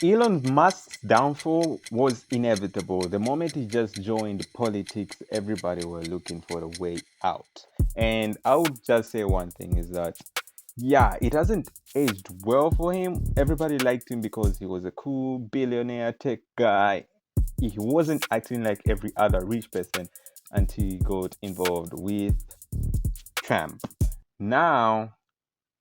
Elon Musk's downfall was inevitable. The moment he just joined politics, everybody were looking for a way out. And I would just say one thing is that, yeah, it hasn't aged well for him. Everybody liked him because he was a cool billionaire tech guy. He wasn't acting like every other rich person until he got involved with Trump. Now,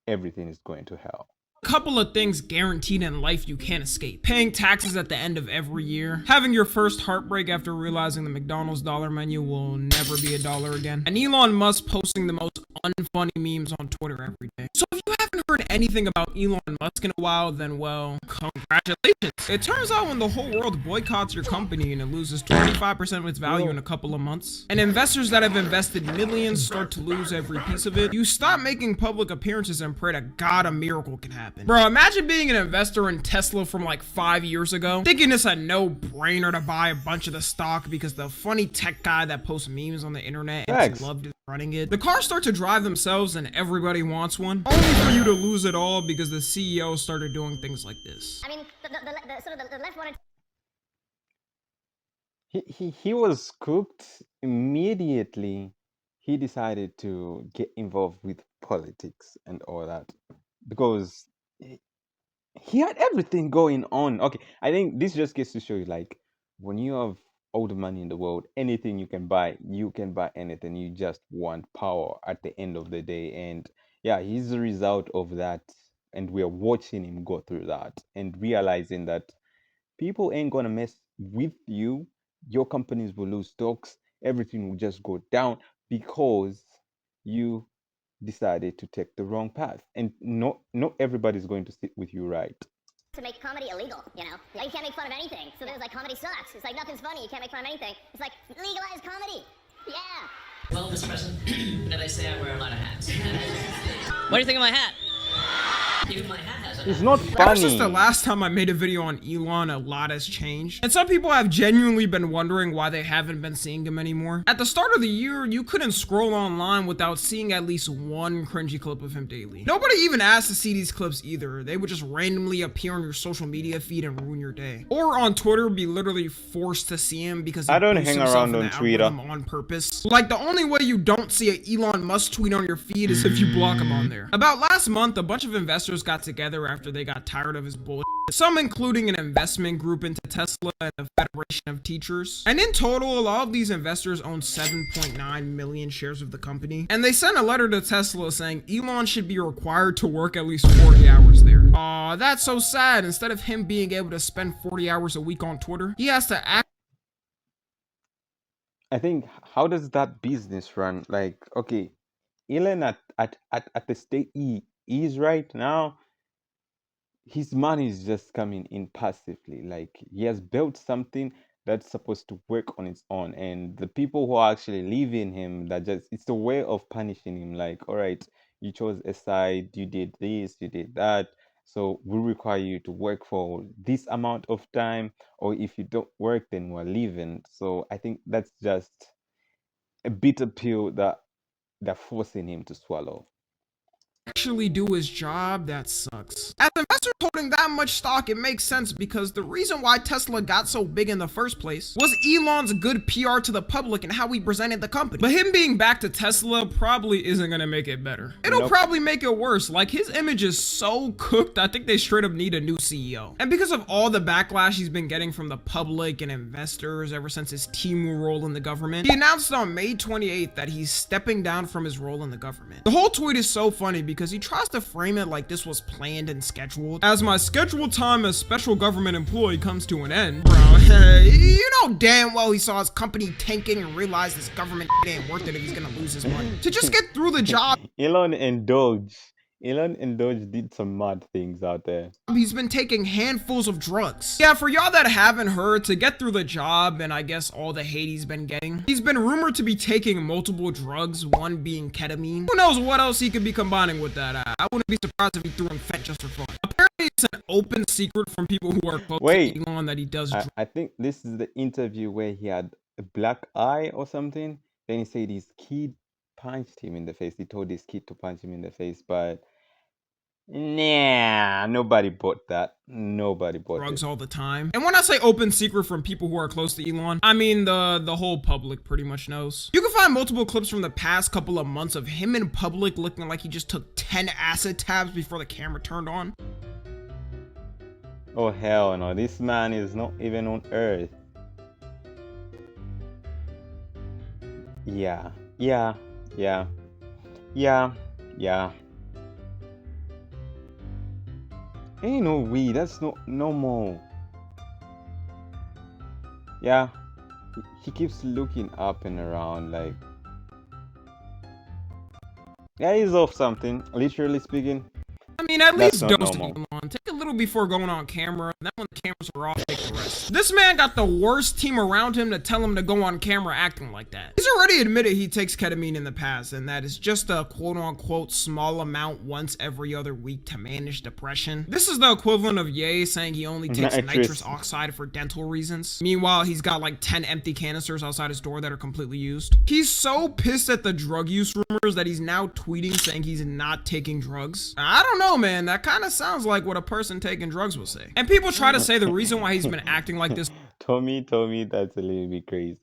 everything is going to hell. Couple of things guaranteed in life you can't escape. Paying taxes at the end of every year. Having your first heartbreak after realizing the McDonald's dollar menu will never be $1 again. And Elon Musk posting the most unfunny memes on Twitter every day. So if you haven't heard anything about Elon Musk in a while, then well, congratulations. It turns out when the whole world boycotts your company and it loses 25% of its value in a couple of months, and investors that have invested millions start to lose every piece of it, you stop making public appearances and pray to God a miracle can happen. Bro, imagine being an investor in Tesla from like 5 years ago, thinking it's a no-brainer to buy a bunch of the stock because the funny tech guy that posts memes on the internet and Facts. loved is running it. The cars start to drive themselves and everybody wants one, only for you to lose it all because the CEO started doing things like this. I mean, the left wanted. He was cooked immediately. He decided to get involved with politics and all that because he had everything going on. Okay, I think this just gets to show you like when you have all the money in the world, anything you can buy anything. You just want power at the end of the day. And yeah, he's the result of that. And we're watching him go through that and realizing that people ain't gonna mess with you. Your companies will lose stocks, everything will just go down because you decided to take the wrong path. And not everybody's going to sit with you, right? To make comedy illegal, you know? Like, you can't make fun of anything. So there's like, comedy sucks. It's like, nothing's funny. You can't make fun of anything. It's like, legalize comedy. Yeah. Well, Mr. President, did I say I wear a lot of hats? What do you think of my hat? Even my hat has a It's hat. not Ever since the funny. last time I made a video on Elon, a lot has changed. And some people have genuinely been wondering why they haven't been seeing him anymore. At the start of the year, you couldn't scroll online without seeing at least one cringy clip of him daily. Nobody even asked to see these clips either. They would just randomly appear on your social media feed and ruin your day. Or on Twitter, be literally forced to see him because he I don't boosts hang himself around in on the Twitter. algorithm on purpose. Like, the only way you don't see an Elon Musk tweet on your feed is if you block him on there. About last month, a bunch of investors got together after they got tired of his bullshit. Some including an investment group into Tesla and the Federation of Teachers. And in total, all of these investors own 7.9 million shares of the company. And they sent a letter to Tesla saying Elon should be required to work at least 40 hours there. Aw, that's so sad. Instead of him being able to spend 40 hours a week on Twitter, he has to act. I think how does that business run? Like, okay, Elon at the state he is right now, his money is just coming in passively. Like he has built something that's supposed to work on its own, and the people who are actually leaving him, that just it's a way of punishing him. Like, all right, you chose a side, you did this, you did that, so we require you to work for this amount of time, or if you don't work, then we're leaving. So I think that's just a bitter pill that they're forcing him to swallow. Actually do his job, that sucks. As investors holding that much stock, it makes sense because the reason why Tesla got so big in the first place was Elon's good PR to the public and how he presented the company. But him being back to Tesla probably isn't gonna make it better. It'll Nope. probably make it worse. Like, his image is so cooked, I think they straight up need a new CEO. And because of all the backlash he's been getting from the public and investors ever since his Timu role in the government, he announced on May 28th that he's stepping down from his role in the government. The whole tweet is so funny because he tries to frame it like this was planned and scheduled. As my scheduled time as special government employee comes to an end, bro, hey, you know damn well he saw his company tanking and realized this government ain't worth it if he's gonna lose his money. To just get through the job, Elon and Doge did some mad things out there. he's been taking handfuls of drugs. Yeah, for y'all that haven't heard, to get through the job and I guess all the hate he's been getting, he's been rumored to be taking multiple drugs, one being ketamine. Who knows what else he could be combining with that? I wouldn't be surprised if he threw in fent just for fun. Apparently it's an open secret from people who are close Wait, to Elon that he does drugs. I think this is the interview where he had a black eye or something. Then he said his kid punched him in the face. He told his kid to punch him in the face, but Nah, nobody bought that. Nobody bought drugs it. all the time. And when I say open secret from people who are close to Elon, I mean the whole public pretty much knows. You can find multiple clips from the past couple of months of him in public looking like he just took 10 acid tabs before the camera turned on. Oh hell no, this man is not even on Earth. Yeah. Ain't no weed, that's not normal. Yeah, he keeps looking up and around like, yeah, he's off something, literally speaking. I mean, at That's least not dose normal. Elon. Take a little before going on camera. Then when the cameras are off, take the rest. This man got the worst team around him to tell him to go on camera acting like that. He's already admitted he takes ketamine in the past, and that is just a quote-unquote small amount once every other week to manage depression. This is the equivalent of Ye saying he only takes nitrous oxide for dental reasons. Meanwhile, he's got like 10 empty canisters outside his door that are completely used. He's so pissed at the drug use rumors that he's now tweeting saying he's not taking drugs. I don't know, man. That kind of sounds like what a person taking drugs will say. And people try to say the reason why he's been acting like this Tommy, that's a little bit crazy.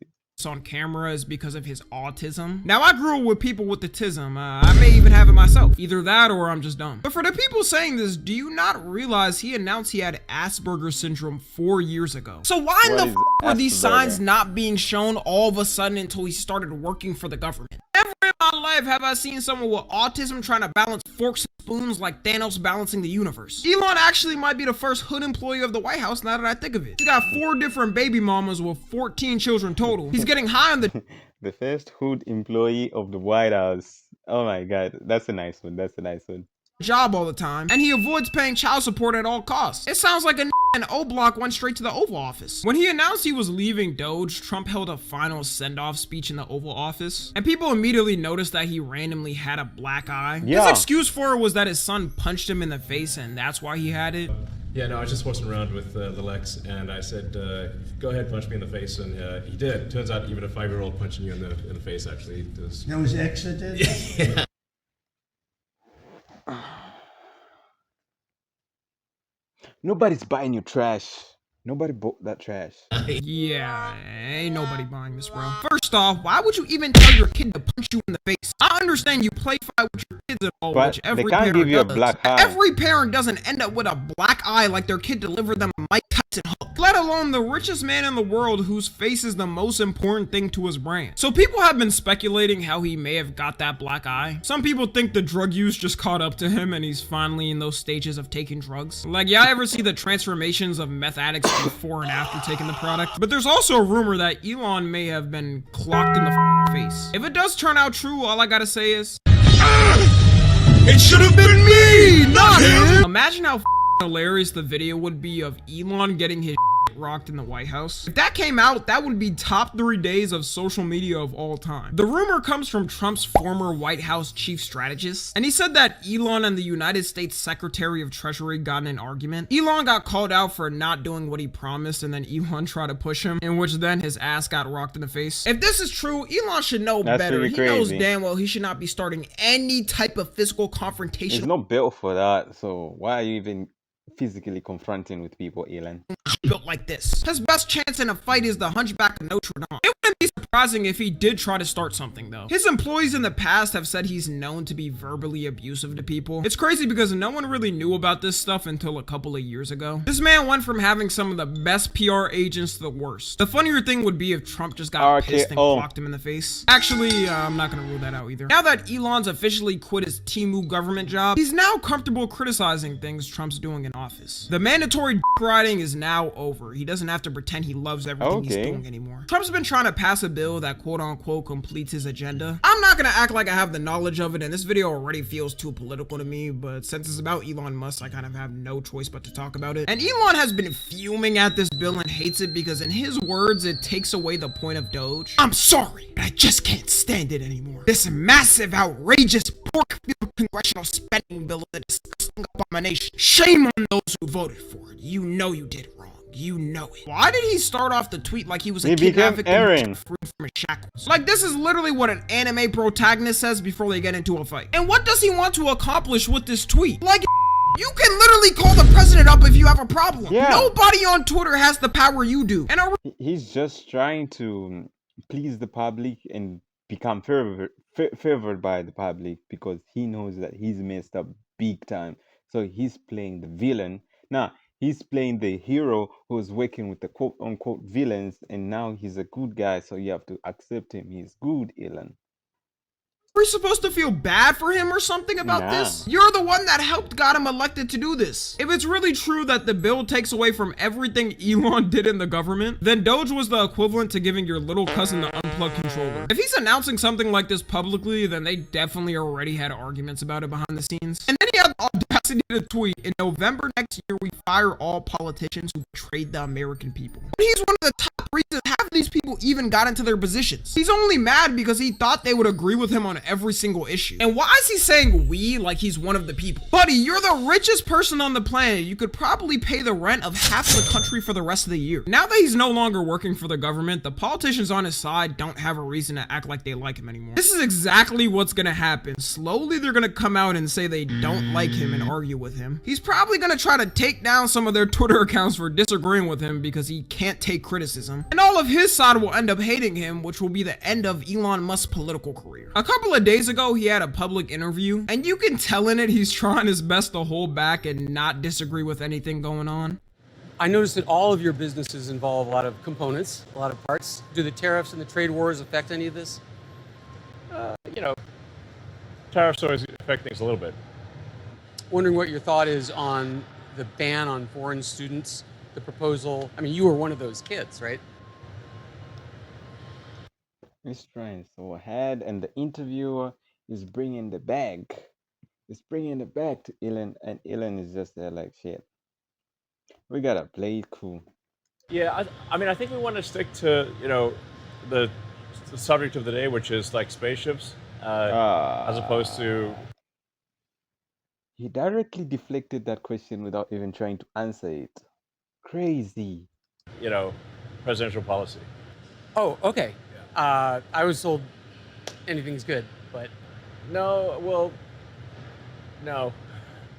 on camera is because of his autism. Now, I grew up with people with autism. I may even have it myself. Either that or I'm just dumb. But for the people saying this, do you not realize he announced he had Asperger's syndrome 4 years ago? So why in the were these signs not being shown all of a sudden until he started working for the government? Never in my life have I seen someone with autism trying to balance forks and spoons like Thanos balancing the universe. Elon actually might be the first hood employee of the White House now that I think of it. He's got 4 different baby mamas with 14 children total. He's getting high on the The first hood employee of the White House. Oh my god, that's a nice one. job all the time, and he avoids paying child support at all costs. It sounds like a and O-Block went straight to the Oval Office. When he announced he was leaving Doge, Trump held a final send-off speech in the Oval Office, and people immediately noticed that he randomly had a black eye. Yeah. His excuse for it was that his son punched him in the face, and that's why he had it. Yeah, no, I was just horsing around with the Lex, and I said, go ahead, punch me in the face, and he did. Turns out even a 5-year-old punching you in the face actually does. That was X that did? Nobody's buying your trash. Nobody bought that trash. Yeah, ain't nobody buying this, bro. First off, why would you even tell your kid to punch you in the face? I understand you play fight with your kids and all, But which every they can't parent give you a does. black eye. Every parent doesn't end up with a black eye like their kid delivered them a Mike Tyson hook. Let alone the richest man in the world whose face is the most important thing to his brand. So people have been speculating how he may have got that black eye. Some people think the drug use just caught up to him and he's finally in those stages of taking drugs. Like, y'all ever see the transformations of meth addicts before and after taking the product? But there's also a rumor that Elon may have been clocked in the face. If it does turn out true, all I gotta say is, it should have been me, not him! Imagine how hilarious the video would be of Elon getting his rocked in the White House. If that came out, that would be top 3 days of social media of all time. The rumor comes from Trump's former White House chief strategist, and he said that Elon and the United States Secretary of Treasury got in an argument. Elon got called out for not doing what he promised, and then Elon tried to push him, in which then his ass got rocked in the face. If this is true, Elon should know That's better. really He knows crazy. damn well he should not be starting any type of physical confrontation. He's not built for that, so why are you even physically confronting with people, Elon? Built like this. His best chance in a fight is the Hunchback of Notre Dame. It wouldn't be surprising if he did try to start something though. His employees in the past have said he's known to be verbally abusive to people. It's crazy because no one really knew about this stuff until a couple of years ago. This man went from having some of the best PR agents to the worst. The funnier thing would be if Trump just got pissed and clocked him in the face. Actually, I'm not gonna rule that out either. Now that Elon's officially quit his Timu government job, he's now comfortable criticizing things Trump's doing in office. The mandatory dick riding is now over. He doesn't have to pretend he loves everything he's doing anymore. Trump's been trying to pass a bill that quote unquote completes his agenda. I'm not gonna act like I have the knowledge of it, and this video already feels too political to me, but since it's about Elon Musk, I kind of have no choice but to talk about it. And Elon has been fuming at this bill and hates it because in his words, it takes away the point of Doge. I'm sorry, but I just can't stand it anymore. This massive, outrageous, pork-filled congressional spending bill is a disgusting abomination. Shame on those who voted for it. You know you did wrong. You know it. Why did he start off the tweet like he was a kidnapped victim freed from his shackles? Like, this is literally what an anime protagonist says before they get into a fight. And what does he want to accomplish with this tweet? Like, You can literally call the president up if you have a problem. Yeah. Nobody on Twitter has the power you do. And He's just trying to please the public and become favored by the public because he knows that he's messed up big time. So he's playing the villain. Now he's playing the hero who's working with the quote unquote villains, and now he's a good guy. So you have to accept him. He's good, Elon. we're supposed to feel bad for him or something about this? You're the one that helped got him elected to do this. If it's really true that the bill takes away from everything Elon did in the government, then Doge was the equivalent to giving your little cousin the unplugged controller. If he's announcing something like this publicly, then they definitely already had arguments about it behind the scenes. And then he had the audacity to tweet, in November next year, we fire all politicians who betrayed the American people. But he's one of the top reasons half of these people even got into their positions. He's only mad because he thought they would agree with him on every single issue. And why is he saying we like he's one of the people? Buddy, you're the richest person on the planet. You could probably pay the rent of half the country for the rest of the year. Now that he's no longer working for the government, the politicians on his side don't have a reason to act like they like him anymore. This is exactly what's gonna happen. Slowly they're gonna come out and say they don't like him and argue with him. He's probably gonna try to take down some of their Twitter accounts for disagreeing with him because he can't take criticism. And all of his side will end up hating him, which will be the end of Elon Musk's political career. A couple of days ago, he had a public interview, and you can tell in it he's trying his best to hold back and not disagree with anything going on. I noticed that all of your businesses involve a lot of components, a lot of parts. Do the tariffs and the trade wars affect any of this? You know, tariffs always affect things a little bit. Wondering what your thought is on the ban on foreign students, the proposal. I mean, you were one of those kids, right? He's trying so hard, and the interviewer is bringing the bag. He's bringing the bag to Elon, and Elon is just there like, shit. We gotta play it cool. Yeah, I mean, I think we want to stick to, you know, the subject of the day, which is like spaceships, as opposed to. He directly deflected that question without even trying to answer it. Crazy. You know, presidential policy. Oh, okay. I was told anything's good, but No, well, no.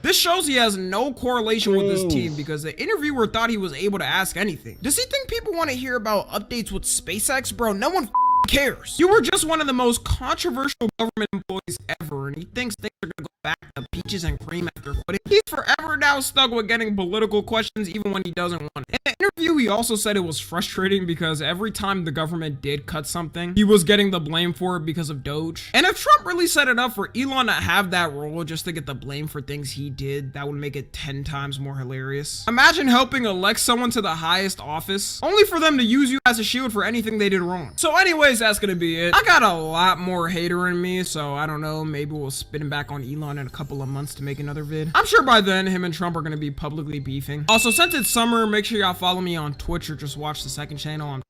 This shows he has no correlation with this team because the interviewer thought he was able to ask anything. Does he think people want to hear about updates with SpaceX? Bro, no one cares. You were just one of the most controversial government employees ever, and he thinks things are gonna go back to peaches and cream after quitting. He's forever now stuck with getting political questions even when he doesn't want it. In the interview, he also said it was frustrating because every time the government did cut something, he was getting the blame for it because of Doge. And if Trump really set it up for Elon to have that role just to get the blame for things he did, that would make it 10 times more hilarious. Imagine helping elect someone to the highest office, only for them to use you as a shield for anything they did wrong. So anyways, that's gonna be it. I got a lot more hater in me, so I don't know, maybe we'll spin him back on Elon in a couple of months to make another vid. I'm sure by then, him and Trump are gonna be publicly beefing. Also, since it's summer, make sure y'all follow me on Twitch or just watch the SiXX channel.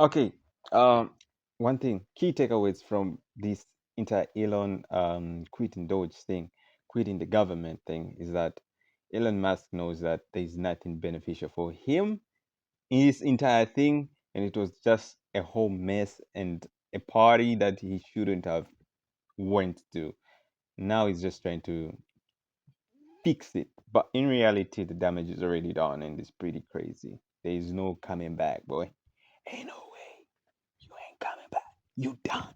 Okay. One thing, key takeaways from this entire Elon quitting Doge thing, quitting the government thing, is that Elon Musk knows that there's nothing beneficial for him in this entire thing, and it was just a whole mess and a party that he shouldn't have went to. Now he's just trying to fix it, but in reality, the damage is already done, and it's pretty crazy. There is no coming back, boy. Ain't no way. You ain't coming back. You done.